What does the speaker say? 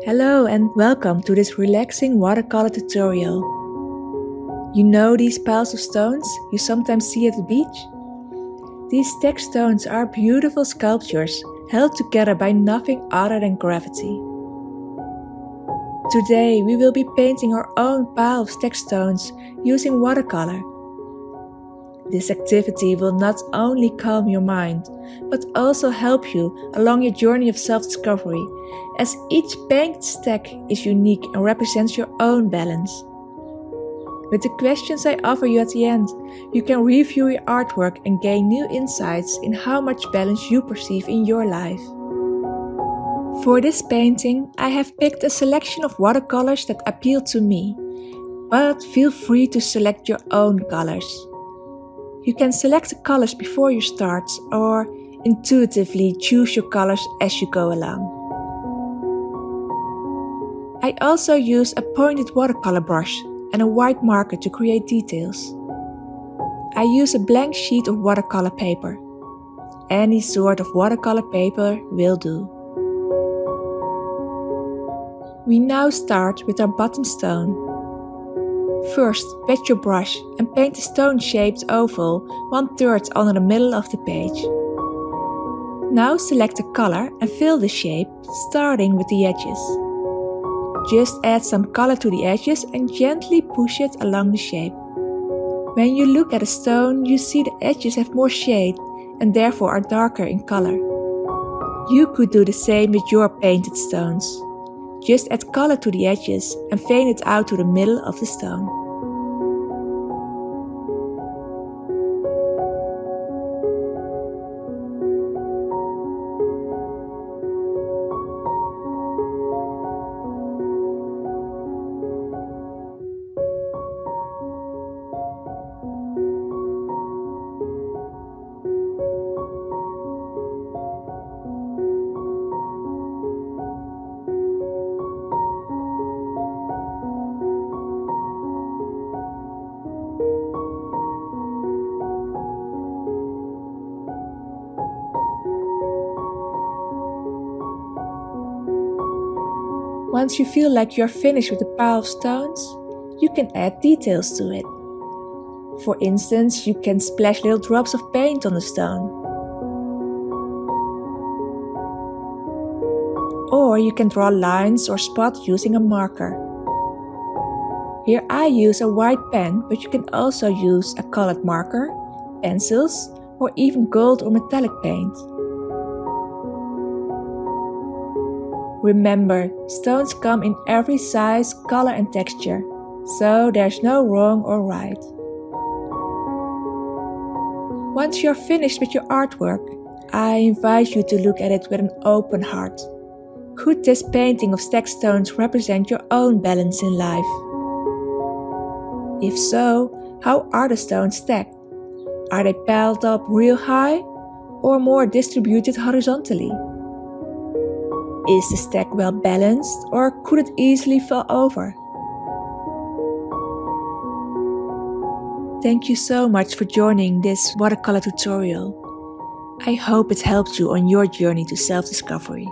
Hello and welcome to this relaxing watercolor tutorial. You know these piles of stones you sometimes see at the beach? These stacked stones are beautiful sculptures held together by nothing other than gravity. Today we will be painting our own pile of stacked stones using watercolor. This activity will not only calm your mind, but also help you along your journey of self-discovery, as each painted stack is unique and represents your own balance. With the questions I offer you at the end, you can review your artwork and gain new insights in how much balance you perceive in your life. For this painting, I have picked a selection of watercolors that appeal to me, but feel free to select your own colors. You can select the colors before you start or intuitively choose your colors as you go along. I also use a pointed watercolor brush and a white marker to create details. I use a blank sheet of watercolor paper. Any sort of watercolor paper will do. We now start with our bottom stone. First, wet your brush and paint a stone-shaped oval 1/3 under the middle of the page. Now select a color and fill the shape, starting with the edges. Just add some color to the edges and gently push it along the shape. When you look at a stone, you see the edges have more shade and therefore are darker in color. You could do the same with your painted stones. Just add color to the edges and fan it out to the middle of the stone. Once you feel like you're finished with the pile of stones, you can add details to it. For instance, you can splash little drops of paint on the stone. Or you can draw lines or spots using a marker. Here I use a white pen, but you can also use a colored marker, pencils, or even gold or metallic paint. Remember, stones come in every size, color and texture, so there's no wrong or right. Once you're finished with your artwork, I invite you to look at it with an open heart. Could this painting of stacked stones represent your own balance in life? If so, how are the stones stacked? Are they piled up real high or more distributed horizontally? Is the stack well balanced or could it easily fall over? Thank you so much for joining this watercolor tutorial. I hope it helped you on your journey to self-discovery.